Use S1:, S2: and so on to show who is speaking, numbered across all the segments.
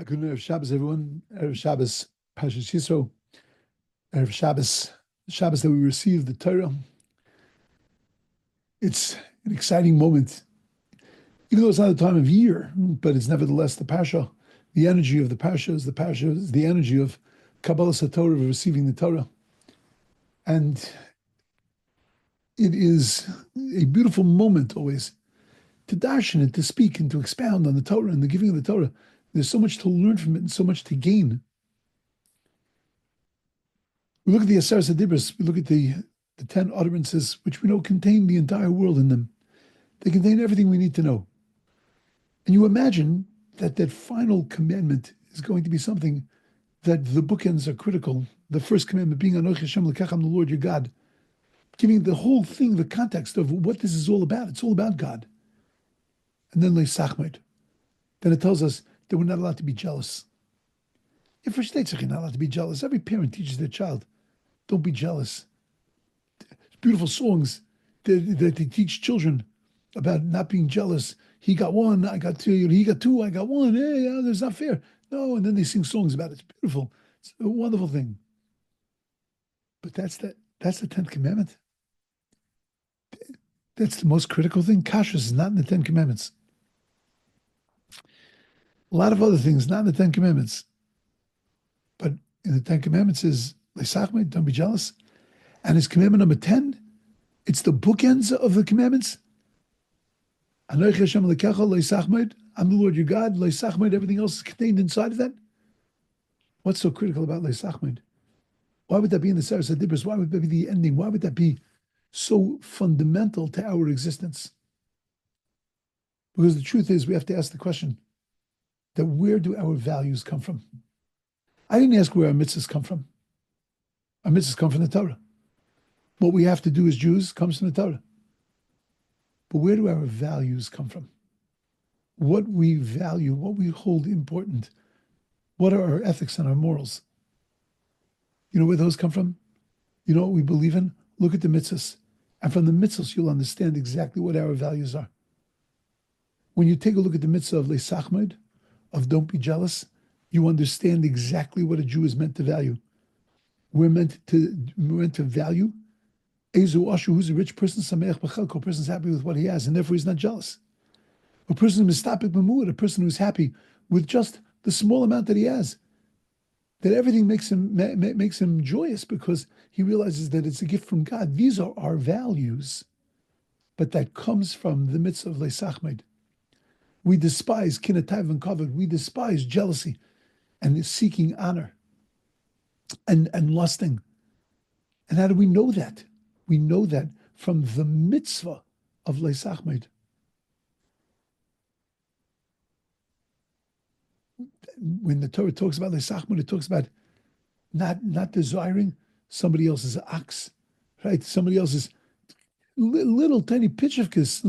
S1: Good Erev Shabbos, everyone. Erev Shabbos, Parshas Yisro. Erev Shabbos, Shabbos that we receive the Torah. It's an exciting moment, even though it's not the time of year, but it's nevertheless the Parsha. The energy of the Parsha is the energy of Kabbalah Torah, of receiving the Torah. And it is a beautiful moment always to darshan and to speak and to expound on the Torah and the giving of the Torah. There's so much to learn from it and so much to gain. We look at the Aseret Dibros, we look at the 10 utterances, which we know contain the entire world in them. They contain everything we need to know. And you imagine that final commandment is going to be something that the bookends are critical. The first commandment being Anochi Hashem Lekechem, the Lord your God, giving the whole thing the context of what this is all about. It's all about God. And then Leisachmed. Then it tells us that we're not allowed to be jealous. If we're not allowed to be jealous, every parent teaches their child, don't be jealous. Beautiful songs that they teach children about not being jealous. He got one, I got two. He got two, I got one. Hey, that's not fair. No, and then they sing songs about it. It's beautiful. It's a wonderful thing. But that's the 10th commandment. That's the most critical thing. Kashrus is not in the 10 commandments. A lot of other things not in the 10 commandments. But in the 10 commandments is Leisachmed, don't be jealous. And his commandment number 10, it's the bookends of the commandments. Anochi Hashem Lekecha Leisachmed, I'm the Lord your God, Leisachmed, everything else is contained inside of that. What's so critical about Leisachmed? Why would that be in the Aseret Dibros? Why would that be the ending? Why would that be so fundamental to our existence? Because the truth is, we have to ask the question that where do our values come from? I didn't ask where our mitzvahs come from. Our mitzvahs come from the Torah. What we have to do as Jews comes from the Torah. But where do our values come from? What we value, what we hold important, what are our ethics and our morals? You know where those come from? You know what we believe in? Look at the mitzvahs. And from the mitzvahs, you'll understand exactly what our values are. When you take a look at the mitzvah of Leisachmed, of don't be jealous, you understand exactly what a Jew is meant to value. We're meant to value Ezu Ashu, who's a rich person, Sameach B'chelko, a person's happy with what he has, and therefore he's not jealous. A person who is Mistapik B'muad, a person who's happy with just the small amount that he has. That everything makes him joyous because he realizes that it's a gift from God. These are our values. But that comes from the mitzvah of Leisachmed. We despise kinatayv and kavod. We despise jealousy and seeking honor and lusting. And how do we know that? We know that from the mitzvah of Leisachmed. When the Torah talks about Leisachmed, it talks about not desiring somebody else's ox, right? Somebody else's little tiny pitchevkas,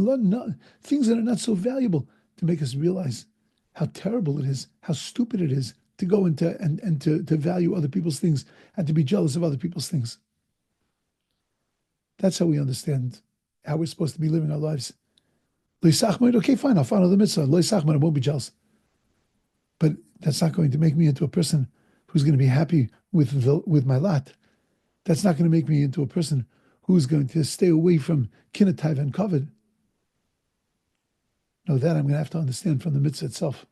S1: things that are not so valuable, to make us realize how terrible it is, how stupid it is to go into and to value other people's things and to be jealous of other people's things. That's how we understand how we're supposed to be living our lives. Leisachmed, okay, fine, I'll follow the mitzvah. Leisachmed, I won't be jealous. But that's not going to make me into a person who's going to be happy with my lot. That's not going to make me into a person who's going to stay away from kinatayv and kavod. No, that I'm going to have to understand from the mitzvah itself.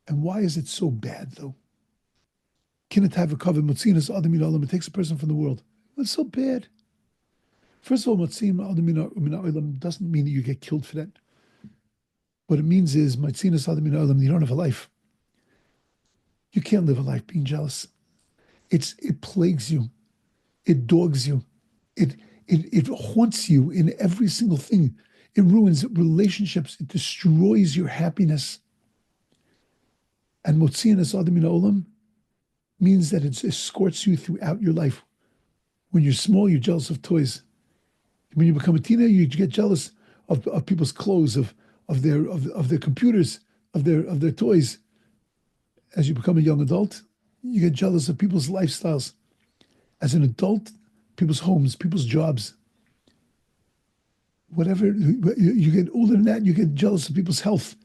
S1: And why is it so bad, though? Kinatayv and kavod, motzinas adam min ha'olam, it takes a person from the world. What's so bad? First of all, motzin adam min ha'olam doesn't mean that you get killed for that. What it means is, motzinas adam min ha'olam, you don't have a life. You can't live a life being jealous. It plagues you. It dogs you. It haunts you in every single thing. It ruins relationships. It destroys your happiness. And motzinas adam min ha'olam means that it escorts you throughout your life. When you're small, you're jealous of toys. When you become a teenager, you get jealous of people's clothes, of their computers, of their toys. As you become a young adult, you get jealous of people's lifestyles. As an adult, people's homes, people's jobs. Whatever, you get older than that, you get jealous of people's health.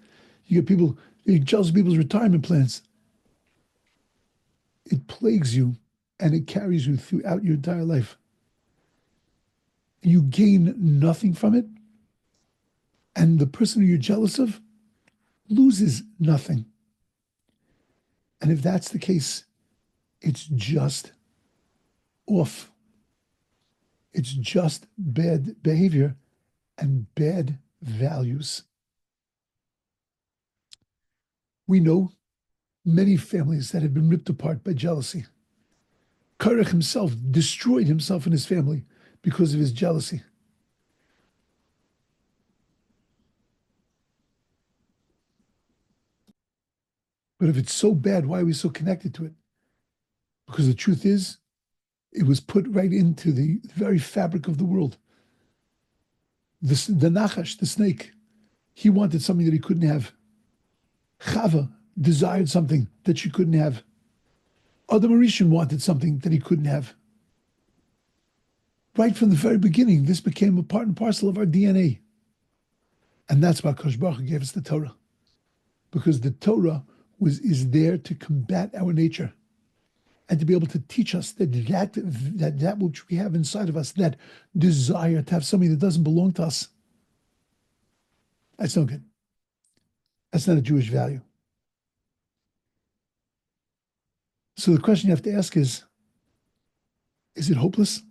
S1: You get people You're jealous of people's retirement plans. It plagues you and it carries you throughout your entire life. You gain nothing from it, and the person who you're jealous of loses nothing. And if that's the case, it's just off. It's just bad behavior and bad values. We know many families that have been ripped apart by jealousy. Korach himself destroyed himself and his family because of his jealousy. But if it's so bad, why are we so connected to it? Because the truth is, it was put right into the very fabric of the world. The Nachash, the snake, he wanted something that he couldn't have. Chava desired something that she couldn't have. Adam Arishan wanted something that he couldn't have. Right from the very beginning, this became a part and parcel of our DNA. And that's why Kosh Baruch Hu gave us the Torah. Because the Torah is there to combat our nature and to be able to teach us that which we have inside of us, that desire to have something that doesn't belong to us, that's no good. That's not a Jewish value. So the question you have to ask is it hopeless?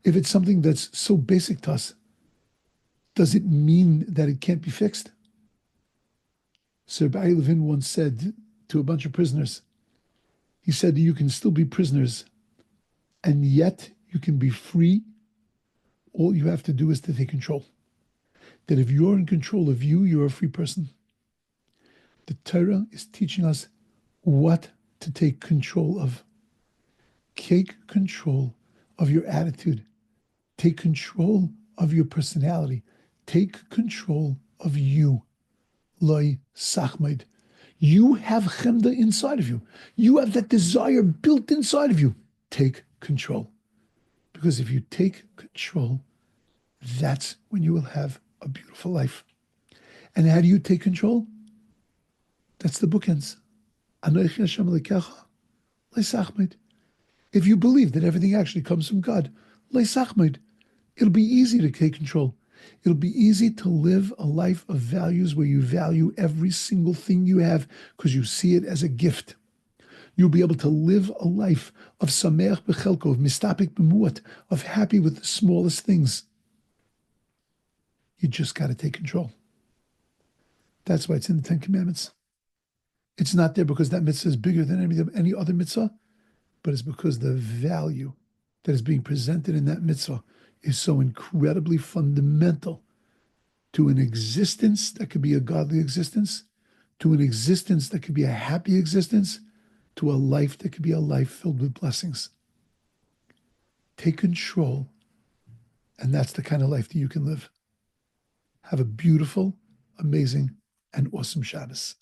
S1: If it's something that's so basic to us, does it mean that it can't be fixed? Sir Rabbi Levin once said to a bunch of prisoners, he said, you can still be prisoners, and yet you can be free. All you have to do is to take control. That if you're in control of you, you're a free person. The Torah is teaching us what to take control of. Take control of your attitude. Take control of your personality. Take control of you. Loi sachmaid. You have chemda inside of you. You have that desire built inside of you. Take control. Because if you take control, that's when you will have a beautiful life. And how do you take control? That's the bookends. Anochi Hashem Elokecha, le'sachmaid. If you believe that everything actually comes from God, le'sachmaid, it'll be easy to take control. It'll be easy to live a life of values where you value every single thing you have because you see it as a gift. You'll be able to live a life of sameach b'chelko, of mistapik b'muat, of happy with the smallest things. You just got to take control. That's why it's in the Ten Commandments. It's not there because that mitzvah is bigger than any other mitzvah, but it's because the value that is being presented in that mitzvah is so incredibly fundamental to an existence that could be a godly existence, to an existence that could be a happy existence, to a life that could be a life filled with blessings. Take control, and that's the kind of life that you can live. Have a beautiful, amazing, and awesome Shabbos.